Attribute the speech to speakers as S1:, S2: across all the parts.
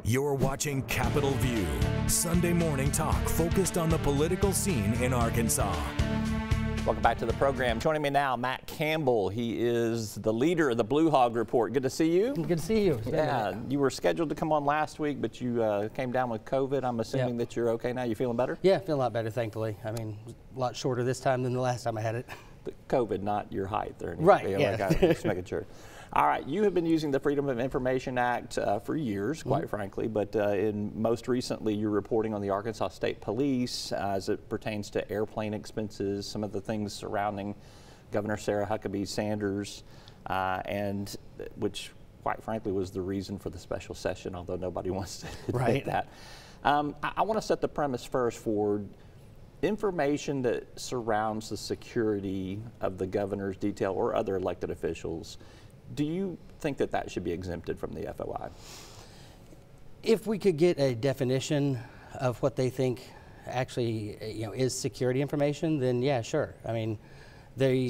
S1: You're watching Capitol View, Sunday morning talk focused on the political scene in Arkansas.
S2: Welcome back to the program. Joining me now, Matt Campbell. He is the leader of the Blue Hog Report. Good to see you.
S3: Good to see you.
S2: Yeah, you were scheduled to come on last week, but you came down with COVID. I'm assuming that you're okay now. You feeling better?
S3: Yeah, feeling a lot better, thankfully. I mean, a lot shorter this time than the last time I had it.
S2: The COVID, not your height or anything.
S3: Right, yeah.
S2: Like, just making sure. All right, you have been using the Freedom of Information Act for years, quite frankly, but most recently you're reporting on the Arkansas State Police as it pertains to airplane expenses, some of the things surrounding Governor Sarah Huckabee Sanders, and which, quite frankly, was the reason for the special session, although nobody wants to admit that. I want to set the premise first for information that surrounds the security of the governor's detail or other elected officials. Do you think that that should be exempted from the FOI?
S3: If we could get a definition of what they think actually, is security information, then yeah, sure. I mean,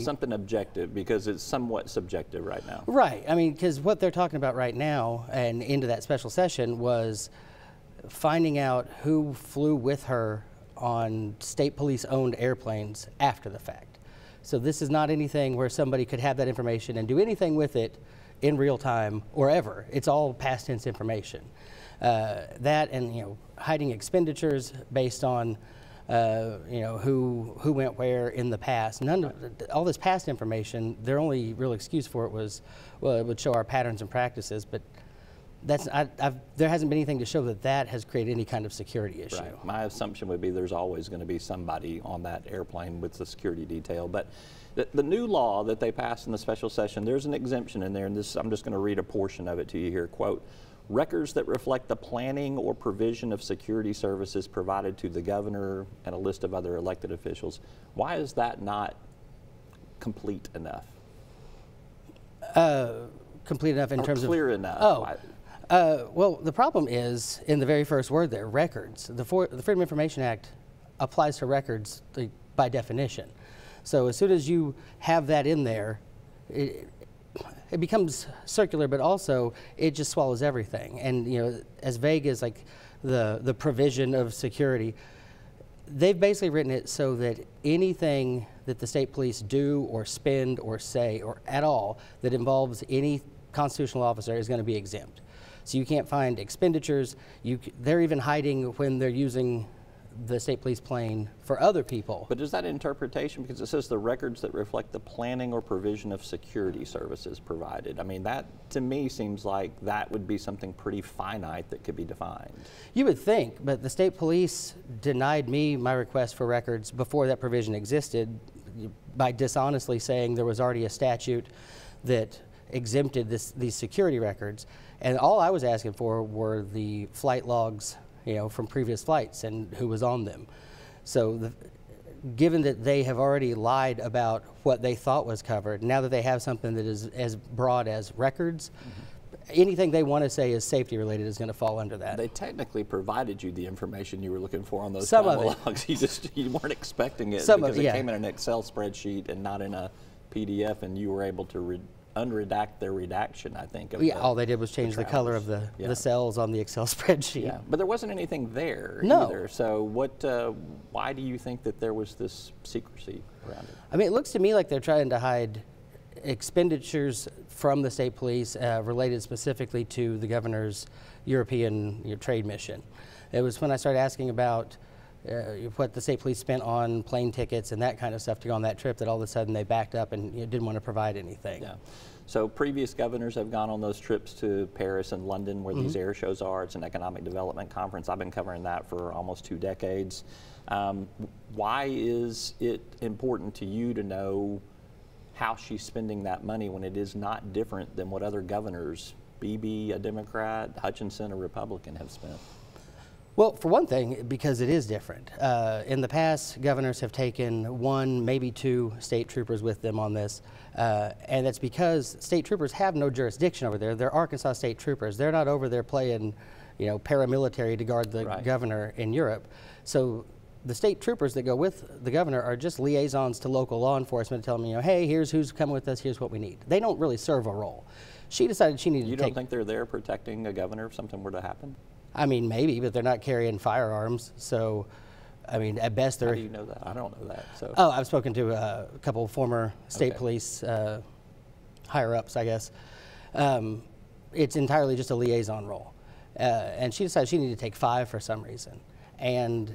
S2: something objective, because it's somewhat subjective right now.
S3: Right. I mean, because what they're talking about right now and into that special session was finding out who flew with her on state police-owned airplanes after the fact. So this is not anything where somebody could have that information and do anything with it in real time or ever. It's all past tense information. That and hiding expenditures based on who went where in the past. None of all this past information. Their only real excuse for it was, well, it would show our patterns and practices, but that's there hasn't been anything to show that that has created any kind of security issue.
S2: Right. My assumption would be there's always going to be somebody on that airplane with the security detail. But the new law that they passed in the special session, there's an exemption in there, and this, I'm just going to read a portion of it to you here. Quote, records that reflect the planning or provision of security services provided to the governor and a list of other elected officials. Why is that not complete enough?
S3: Complete enough in terms of
S2: clear enough.
S3: Oh. Well, the problem is in the very first word there, records. The Freedom of Information Act applies to records by definition. So as soon as you have that in there, it becomes circular, but also it just swallows everything. And as vague as like the provision of security, they've basically written it so that anything that the state police do or spend or say or at all that involves any constitutional officer is going to be exempt. So you can't find expenditures. They're even hiding when they're using the state police plane for other people.
S2: But is that interpretation, because it says the records that reflect the planning or provision of security services provided? I mean, that to me seems like that would be something pretty finite that could be defined.
S3: You would think, but the state police denied me my request for records before that provision existed by dishonestly saying there was already a statute that exempted these security records. And all I was asking for were the flight logs, from previous flights and who was on them. So given that they have already lied about what they thought was covered, now that they have something that is as broad as records, anything they want to say is safety related is going to fall under that.
S2: They technically provided you the information you were looking for on those
S3: travel
S2: logs. You weren't expecting it because it came in an Excel spreadsheet and not in a PDF, and you were able to unredact their redaction, I think.
S3: All they did was change the color of the cells on the Excel spreadsheet.
S2: Yeah, but there wasn't anything there either. So why do you think that there was this secrecy around it?
S3: I mean, it looks to me like they're trying to hide expenditures from the state police related specifically to the governor's European trade mission. It was when I started asking about what the state police spent on plane tickets and that kind of stuff to go on that trip that all of a sudden they backed up and didn't want to provide anything. Yeah.
S2: So previous governors have gone on those trips to Paris and London where these air shows are. It's an economic development conference. I've been covering that for almost 2 decades. Why is it important to you to know how she's spending that money when it is not different than what other governors, Beebe, a Democrat, Hutchinson, a Republican, have spent?
S3: Well, for one thing, because it is different. In the past, governors have taken 1, maybe 2 state troopers with them on this, and that's because state troopers have no jurisdiction over there. They're Arkansas state troopers. They're not over there playing, paramilitary to guard the governor in Europe. So the state troopers that go with the governor are just liaisons to local law enforcement to tell them, hey, here's who's coming with us, here's what we need. They don't really serve a role. She decided she needed to take...
S2: You don't think they're there protecting a governor if something were to happen?
S3: I mean, maybe, but they're not carrying firearms. So, I mean, at best they're...
S2: How do you know that? I don't know that. So.
S3: Oh, I've spoken to a couple of former state police higher-ups, I guess. It's entirely just a liaison role. And she decided she needed to take 5 for some reason. And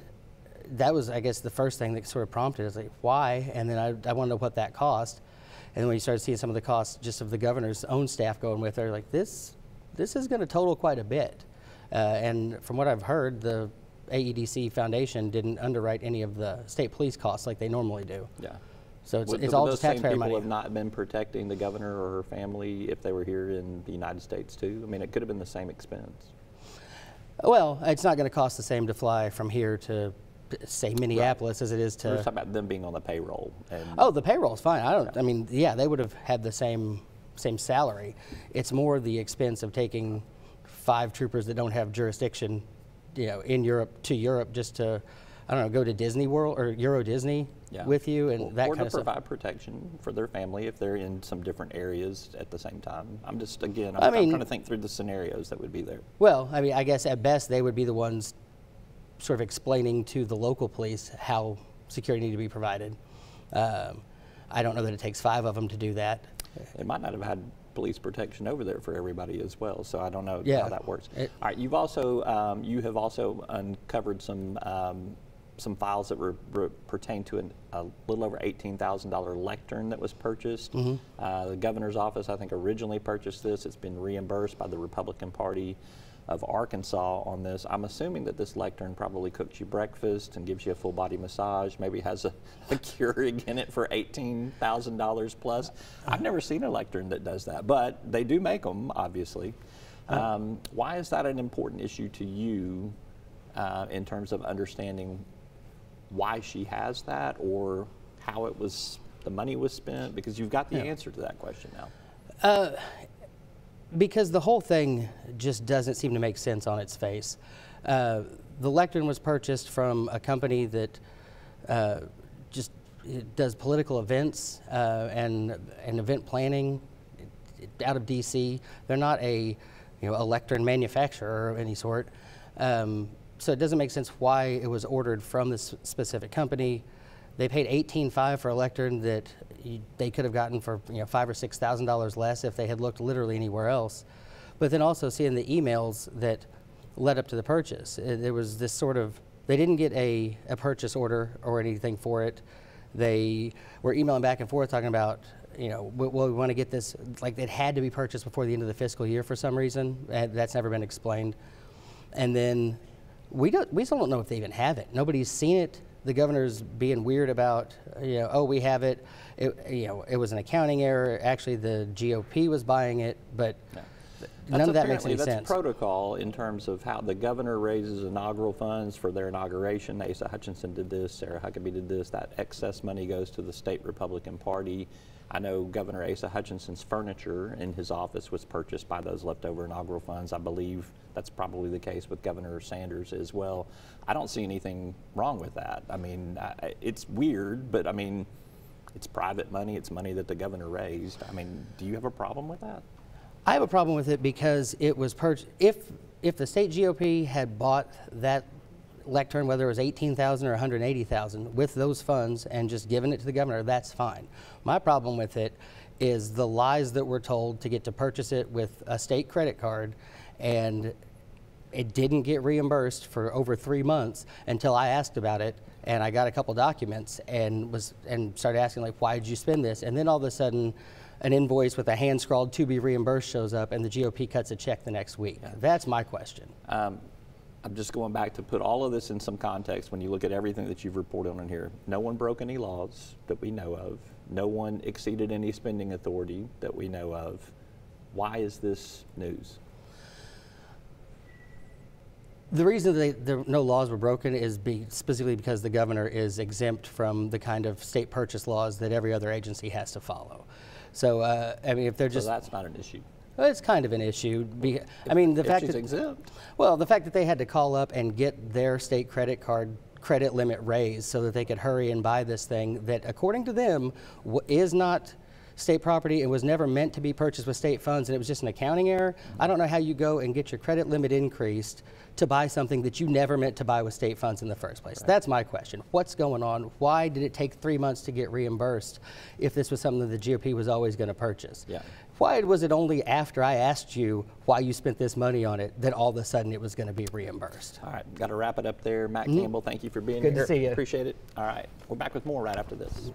S3: that was, I guess, the first thing that sort of prompted is like, why? And then I want to know what that cost. And then when you started seeing some of the costs just of the governor's own staff going with her, like, this is going to total quite a bit. And from what I've heard, the AEDC Foundation didn't underwrite any of the state police costs like they normally do.
S2: Yeah.
S3: So it's all just taxpayer money.
S2: Would those same people have not been protecting the governor or her family if they were here in the United States too? I mean, it could have been the same expense.
S3: Well, it's not going to cost the same to fly from here to, say, Minneapolis as it is to...
S2: We're talking about them being on the payroll. And
S3: oh, the payroll's fine. I mean, yeah, they would have had the same salary. It's more the expense of taking 5 troopers that don't have jurisdiction, in Europe to Europe just to, I don't know, go to Disney World or Euro Disney with you and that kind of stuff.
S2: Or to provide protection for their family if they're in some different areas at the same time. I'm just, again, I'm trying to think through the scenarios that would be there.
S3: Well, I mean, I guess at best they would be the ones sort of explaining to the local police how security needed to be provided. I don't know that it takes 5 of them to do that.
S2: They might not have had police protection over there for everybody as well, so I don't know how that works. All right, you have also uncovered some files that pertain to a little over $18,000 lectern that was purchased. The governor's office, I think, originally purchased this. It's been reimbursed by the Republican Party of Arkansas on this. I'm assuming that this lectern probably cooks you breakfast and gives you a full body massage, maybe has a Keurig in it for $18,000 plus. I've never seen a lectern that does that, but they do make them, obviously. Why is that an important issue to you in terms of understanding why she has that or how the money was spent? Because you've got the answer to that question now.
S3: Because the whole thing just doesn't seem to make sense on its face. The lectern was purchased from a company that just does political events and event planning out of DC. They're not a lectern manufacturer of any sort. So it doesn't make sense why it was ordered from this specific company. They paid $18,500 for a lectern that they could have gotten for $5,000 or $6,000 less if they had looked literally anywhere else. But then also seeing the emails that led up to the purchase, there was this sort of, they didn't get a purchase order or anything for it. They were emailing back and forth talking about, well, we want to get this, like it had to be purchased before the end of the fiscal year for some reason. That's never been explained. And then we still don't know if they even have it. Nobody's seen it. The governor's being weird about, oh, we have it. It was an accounting error. Actually, the GOP was buying it, but none of that makes any sense.
S2: That's protocol in terms of how the governor raises inaugural funds for their inauguration. Asa Hutchinson did this, Sarah Huckabee did this. That excess money goes to the state Republican Party. I know Governor Asa Hutchinson's furniture in his office was purchased by those leftover inaugural funds. I believe that's probably the case with Governor Sanders as well. I don't see anything wrong with that. I mean, it's weird, but I mean, it's private money. It's money that the governor raised. I mean, do you have a problem with that?
S3: I have a problem with it because it was purchased. If the state GOP had bought that lectern, whether it was $18,000 or $180,000, with those funds and just given it to the governor, that's fine. My problem with it is the lies that we're told to get to purchase it with a state credit card, and it didn't get reimbursed for over 3 months until I asked about it, and I got a couple documents and started asking, like, why did you spend this? And then all of a sudden, an invoice with a hand-scrawled to be reimbursed shows up, and the GOP cuts a check the next week. That's my question.
S2: I'm just going back to put all of this in some context. When you look at everything that you've reported on in here, no one broke any laws that we know of. No one exceeded any spending authority that we know of. Why is this news?
S3: The reason that no laws were broken is specifically because the governor is exempt from the kind of state purchase laws that every other agency has to follow. So, I mean, if they're just...
S2: So that's not an issue.
S3: Well, it's kind of an issue. I mean, the fact
S2: she's
S3: that
S2: exempt.
S3: Well, the fact that they had to call up and get their state credit card credit limit raised so that they could hurry and buy this thing that, according to them, is not state property and was never meant to be purchased with state funds and it was just an accounting error, I don't know how you go and get your credit limit increased to buy something that you never meant to buy with state funds in the first place. Right. That's my question. What's going on? Why did it take 3 months to get reimbursed if this was something that the GOP was always going to purchase? Yeah. Why was it only after I asked you why you spent this money on it that all of a sudden it was going to be reimbursed?
S2: All right, got to wrap it up there. Matt Campbell, thank you for being here.
S3: Good to see you.
S2: Appreciate it. All right, we're back with more right after this.